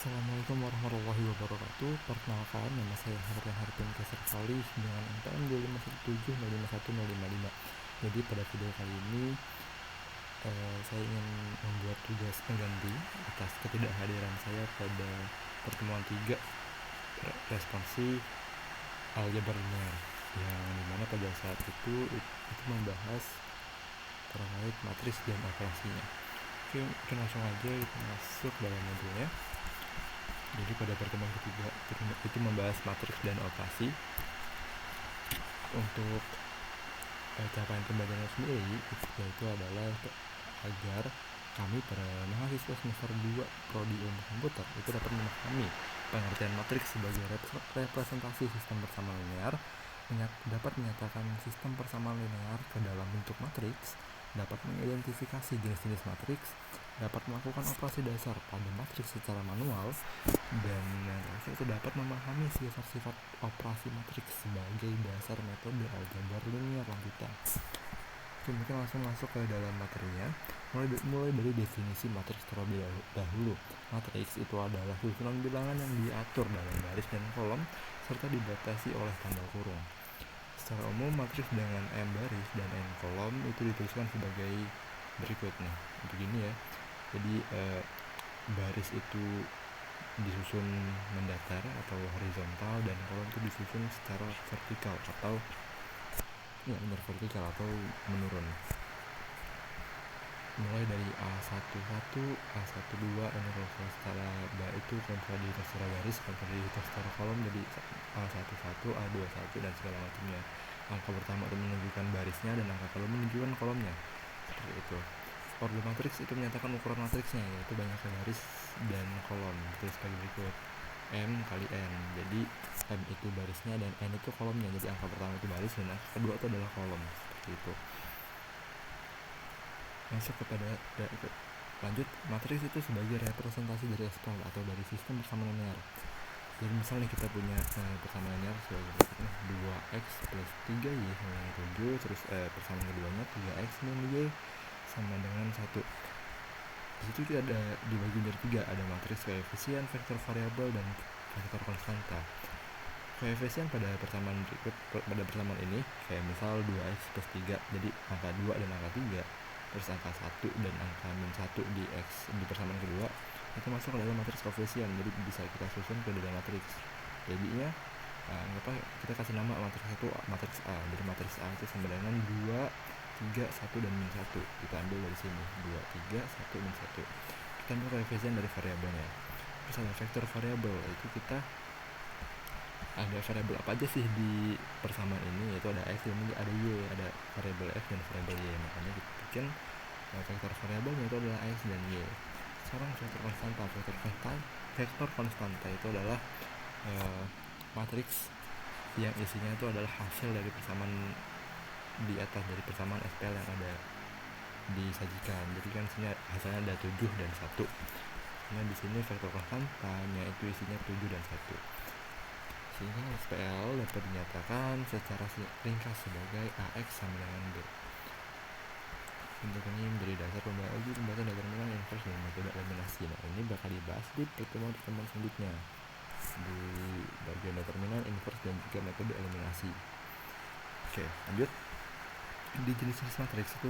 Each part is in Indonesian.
Assalamualaikum warahmatullahi wabarakatuh. Perkenalkan, nama saya Harpin Kesar Salih dengan NPM 251705155. Jadi pada video kali ini saya ingin membuat tugas pengganti atas ketidakhadiran saya pada pertemuan 3 responsi aljabar linear, yang dimana pada saat itu membahas terkait matriks dan operasinya. Oke, kita langsung aja kita masuk dalam modulnya. Jadi pada pertemuan ketiga itu membahas matriks dan operasi. Untuk capaian pembelajaran sendiri yaitu adalah agar kami para mahasiswa semester 2 prodi ilmu komputer itu dapat memahami pengertian matriks sebagai representasi sistem persamaan linear, dapat menyatakan sistem persamaan linear ke dalam bentuk matriks, dapat mengidentifikasi jenis-jenis matriks, dapat melakukan operasi dasar pada matriks secara manual, dan yang terakhir itu dapat memahami sifat-sifat operasi matriks sebagai dasar metode aljabar linear lanjutan. Oke, mungkin langsung masuk ke dalam materinya. Mulai dari definisi matriks terlebih dahulu. Matriks itu adalah susunan bilangan yang diatur dalam baris dan kolom serta dibatasi oleh tanda kurung. Secara umum, matriks dengan M baris dan N kolom itu dituliskan sebagai berikut. Nah, begini ya. Jadi baris itu disusun mendatar atau horizontal, dan kolom itu disusun secara vertikal atau vertikal atau menurun. Mulai dari A11, A12, ini kalau secara itu kalau dihitung secara baris, kalau dihitung secara kolom jadi A11, A21 dan segala macamnya. Angka pertama itu menunjukkan barisnya dan angka kedua menunjukkan kolomnya. Seperti itu. Orde matriks itu menyatakan ukuran matriksnya, yaitu banyaknya baris dan kolom. Itu sebagai berikut: M kali N. Jadi M itu barisnya dan N itu kolomnya. Jadi angka pertama itu baris dan angka kedua itu adalah kolom. Seperti itu. Masuk kepada lanjut, matriks itu sebagai representasi dari ekspon atau dari sistem persamaan linear. Jadi misalnya kita punya persamaan linear sebagai berikut: 2x plus 3y sama dengan 7, terus persamaan keduanya 3x dan y sama dengan 1. Di situ kita ada dibagi menjadi 3, ada matriks koefisien, vektor variabel, dan vektor konstanta. Koefisien pada persamaan ini kayak misal 2x plus 3, jadi angka 2 dan angka 3, terus angka 1 dan angka min 1 di x di persamaan kedua itu masuk ke dalam matriks koefisien. Jadi bisa kita susun ke dalam matriks. Jadinya kita kasih nama matriks itu matriks A. Jadi matriks A itu sama dengan 2, 3, 1 dan min 1. Kita ambil dari sini 2, 3, 1, min 1. Kita ambil koefisien dari variabelnya. Terus ada vektor variabel, itu kita ada variabel apa aja sih di persamaan ini, yaitu ada x dan ada y, ada variabel x dan variabel y. Makanya kita bikin vektor variabelnya itu adalah x dan y. Sekarang vektor konstanta itu adalah matriks yang isinya itu adalah hasil dari persamaan di atas, dari persamaan SPL yang ada disajikan. Jadi kan sini hasilnya ada 7 dan 1. Nah, di sini vektor konstantanya itu isinya 7 dan 1. Sehingga SPL dapat dinyatakan secara ringkas sebagai AX sama dengan B. Untuk ini menjadi dasar pembahasan determinan inverse dan metode eliminasi. Nah, ini bakal dibahas di pertemuan selanjutnya di bagian determinan inverse dan juga metode eliminasi. Oke, lanjut. Di jenis-jenis matriks itu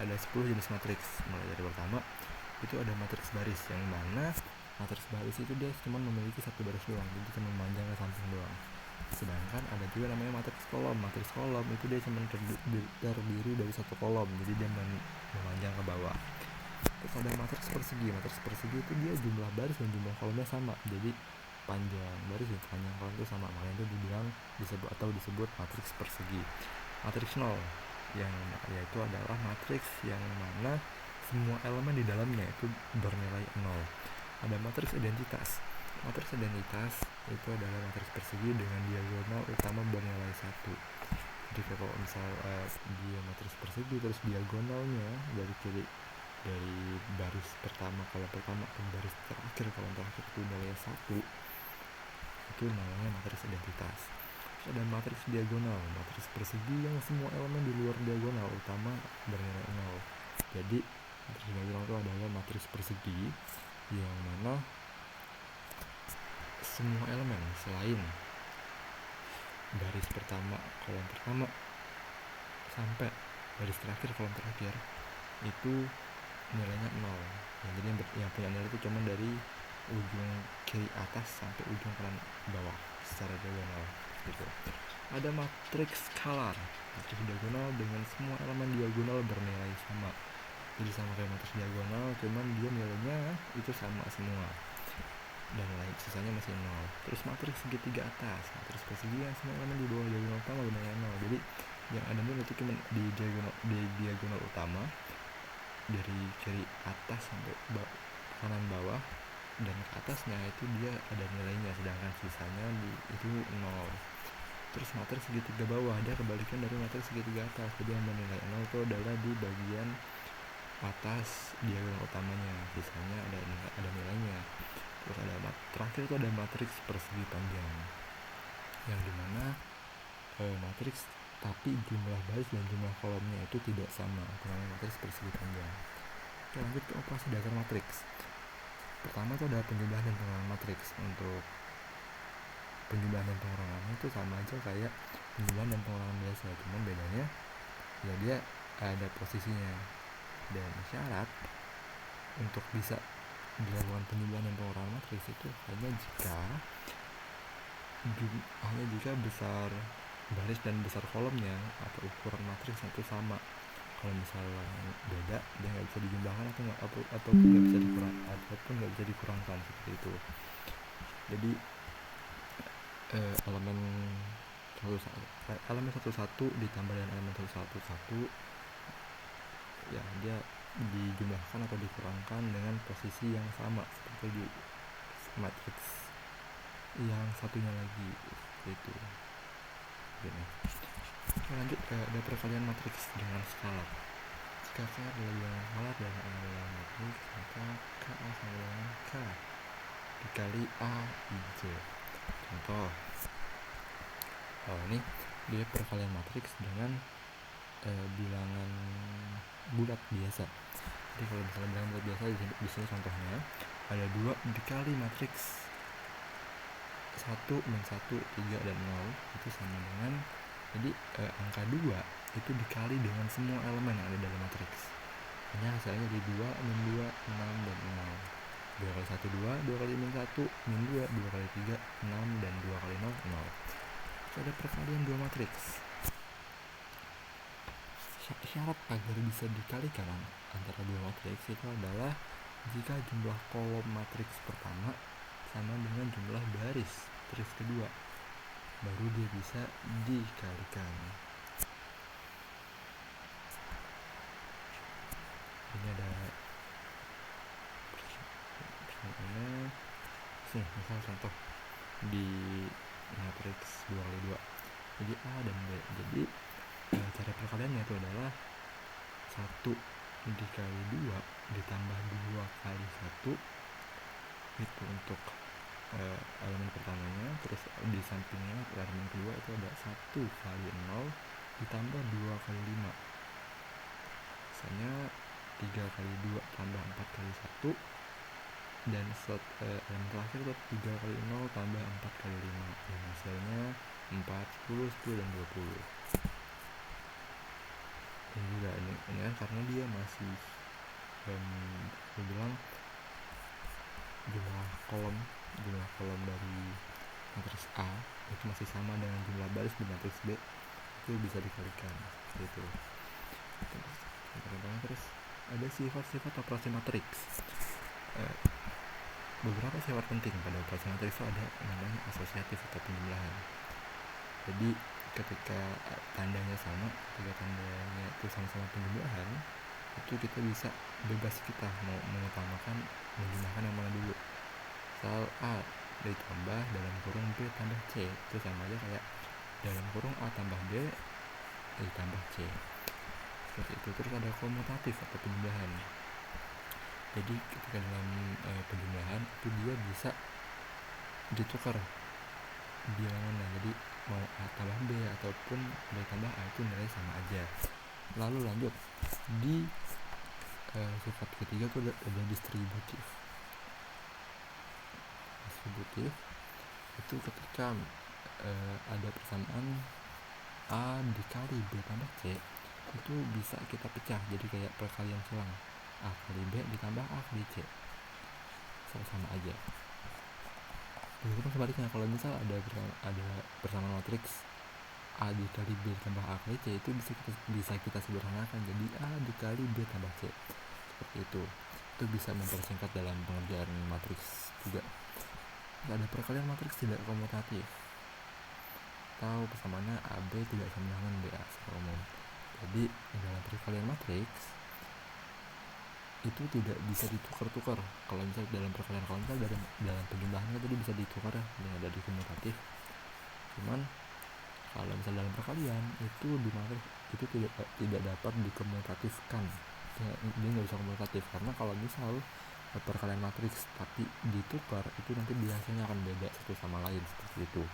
ada 10 jenis matriks. Mulai dari pertama itu ada matriks baris, yang mana matriks baris itu dia cuma memiliki satu baris doang, jadi cuma memanjang ke samping doang. Sedangkan ada juga namanya matriks kolom. Matriks kolom itu dia cuma terdiri dari satu kolom, jadi dia memanjang ke bawah. Terus ada matriks persegi. Matriks persegi itu dia jumlah baris dan jumlah kolomnya sama, jadi panjang baris dan panjang kolom itu sama, makanya itu disebut matriks persegi. Matriks nol, yang yaitu adalah matriks yang mana semua elemen di dalamnya itu bernilai 0. Ada matriks identitas. Matriks identitas itu adalah matriks persegi dengan diagonal utama bernilai 1. Jadi kalau misal dia matriks persegi terus diagonalnya dari baris pertama kolom pertama ke baris terakhir kolom terakhir itu nilai 1, itu namanya matriks identitas. Terus ada matriks diagonal. Matriks persegi yang semua elemen di luar diagonal utama bernilai 0. Jadi Matriks diagonal itu adalah matriks persegi yang mana semua elemen selain baris pertama, kolom pertama sampai baris terakhir, kolom terakhir itu nilainya 0. Jadi yang punya nilai itu cuma dari ujung kiri atas sampai ujung kanan bawah secara diagonal gitu. Ada matriks scalar. Matriks diagonal dengan semua elemen diagonal bernilai sama. Jadi sama kayak matriks diagonal, cuman dia nilainya itu sama semua. Dan lain sisanya masih 0. Terus matriks segitiga atas, matriks persegi yang semua elemen di bawah diagonal utama bernilai 0. Jadi yang ada nilai itu cuma di diagonal utama dari kiri atas sampai kanan bawah, dan ke atasnya itu dia ada nilainya, sedangkan sisanya itu 0. Terus matriks segitiga bawah dia kebalikan dari matriks segitiga atas, jadi yang bernilai 0 itu adalah di bagian atas diagonal utamanya, sisanya ada nilainya. Terus ada terakhir itu ada matriks persegi panjang, yang dimana matriks tapi jumlah baris dan jumlah kolomnya itu tidak sama, itu namanya matriks persegi panjang. Oke, lanjut ke operasi dasar matriks. Pertama itu ada penjumlahan dan pengurangan matriks. Untuk penjumlahan dan pengurangan itu sama aja kayak penjumlahan dan pengurangan biasa, cuman bedanya ya dia ada posisinya. Dan syarat untuk bisa dilakukan penjumlahan dan pengurangan matriks itu hanya jika besar baris dan besar kolomnya atau ukuran matriks itu sama. Kalau misalnya beda, dia nggak bisa dijumlahkan ataupun nggak bisa dikurangkan seperti itu. Jadi elemen satu ditambah dengan elemen satu ya dia dijumlahkan atau dikurangkan dengan posisi yang sama seperti di matriks yang satunya lagi itu. Gini. Lanjut ada perkalian matriks dengan skalar. Jika K adalah bilangan skalar dan A adalah matriks, maka KA sama dengan K dikali A IJ. Contoh, ini dia perkalian matriks dengan bilangan bulat biasa. Jadi kalau misalnya bilangan bulat biasa, di sini contohnya ada 2 dikali matriks 1, min 1, 3, dan 0 itu sama dengan, jadi angka 2 itu dikali dengan semua elemen yang ada dalam matriks, hanya hasilnya jadi 2, min 2, 6, dan 0. 2 kali 1, 2, 2 kali min 1, min 2, 2 kali 3, 6, dan 2 kali 0, 0. Terus ada perkalian 2 matriks. Syarat agar bisa dikalikan antara 2 matriks itu adalah jika jumlah kolom matriks pertama sama dengan jumlah baris matriks kedua, baru dia bisa dikalikan. Ini ada persamaan sih, misal contoh di matriks 2 kali 2, jadi A dan B. Jadi cara perkaliannya itu adalah 1 dikali 2 ditambah 2 kali 1 itu untuk elemen pertamanya. Terus di sampingnya elemen kedua itu ada 1 kali 0 ditambah 2 kali 5, misalnya 3 kali 2 tambah 4 kali 1, dan elemen terakhir itu 3 kali 0 tambah 4 kali 5, dan hasilnya 4, 10, 10, dan 20. Ini juga ini kan karena dia masih bilang jumlah kolom dari matriks A itu masih sama dengan jumlah baris di matriks B, itu bisa dikalikan gitu. Terus ada sifat-sifat operasi matriks. Beberapa sifat penting pada operasi matriks itu ada namanya asosiatif atau penjumlahan. Jadi ketika tandanya itu sama-sama penjumlahan, itu kita bisa bebas, kita mau mengutamakan menjumlahkan yang mana dulu. Misal A ditambah dalam kurung B tambah C, itu sama aja kayak dalam kurung A tambah B ditambah C, seperti itu. Terus ada komutatif atau penjumlahan. Jadi ketika dalam penjumlahan itu dia bisa ditukar bilangannya, jadi mau A tambah B ataupun B tambah A itu nilai sama aja. Lalu lanjut di Sifat ketiga tuh ada distributif itu ketika ada persamaan A dikali B tambah C itu bisa kita pecah jadi kayak perkalian silang, A kali B ditambah A kali C sama aja. Begitupun sebaliknya, kalau misal ada persamaan matriks A dikali B tambah A kali C itu bisa kita sederhanakan jadi A dikali B tambah C, seperti itu bisa mempersingkat dalam pengerjaan matriks juga. Ada perkalian matriks tidak komutatif atau persamaannya AB tidak sama dengan BA secara umum. Jadi dalam perkalian matriks itu tidak bisa ditukar-tukar. Kalau misalnya dalam perkalian, kalau misalnya dalam penjumlahan kan tadi bisa ditukar ya dengan dari komutatif. Cuman kalau misalnya dalam perkalian itu di matriks itu tidak dapat dikomutatifkan. Dia nggak bisa komutatif karena kalau misal perkalian matriks tapi ditukar itu nanti biasanya akan beda satu sama lain, seperti itu.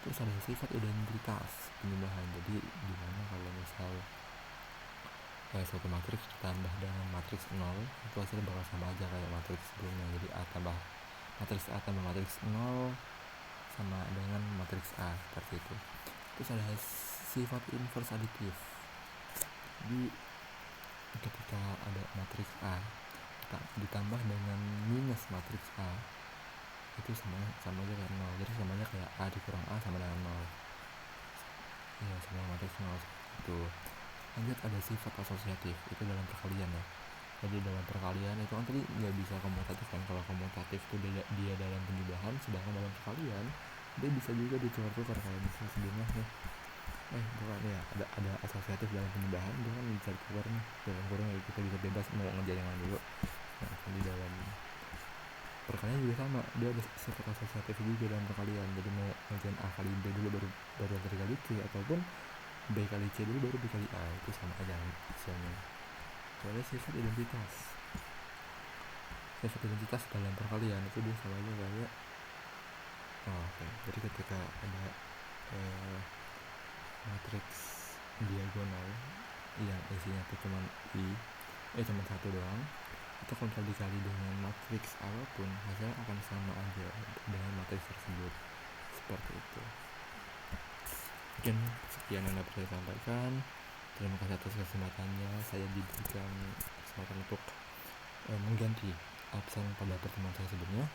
Terus ada sifat identitas penjumlahan. Jadi gimana kalau misal suatu matriks ditambah dengan matriks 0 itu hasilnya bakal sama aja kayak matriks sebelumnya. Jadi matriks A tambah matriks 0 sama dengan matriks A, seperti itu. Terus ada sifat inverse aditif. Jadi ketika ada matriks A ditambah dengan minus matriks A itu sama aja kayak 0. Jadi sama aja kayak A dikurang A sama dengan 0. Iya, sama matriks 0 itu. Lanjut ada sifat asosiatif, itu dalam perkalian ya. Jadi dalam perkalian itu kan tadi nggak bisa komutatif kan. Kalau komutatif itu dia dalam penjumlahan, sedangkan dalam perkalian dia bisa juga ditukar-tukar. Kayak misalnya sebelumnya nih bukan ya, ada asosiatif dalam penjumlahan, dia kan bisa ditukar nih dalam kurung ya, kita bisa bebas mau ngerjain yang mana dulu. Nah di dalam perkalian juga sama, dia ada sifat asosiatif juga dalam perkalian. Jadi mau ngerjain A kali B dulu baru kali C, ataupun B kali C dulu baru B kali A, itu sama aja hasilnya. Ada sifat identitas dalam perkalian itu dia sama aja kayak jadi ketika ada matriks diagonal yang isinya itu cuma satu doang, itu kalau dikali dengan matriks apapun hasilnya akan sama aja dengan matriks tersebut, seperti itu. Mungkin sekian yang dapat saya sampaikan. Terima kasih atas kesempatannya. Saya diberikan kesempatan untuk mengganti absen pada pertemuan saya sebelumnya.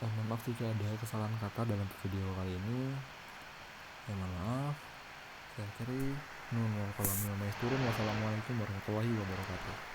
Mohon maaf jika ada kesalahan kata dalam video kali ini. Mohon maaf. Saya akhiri. Wassalamualaikum warahmatullahi wabarakatuh.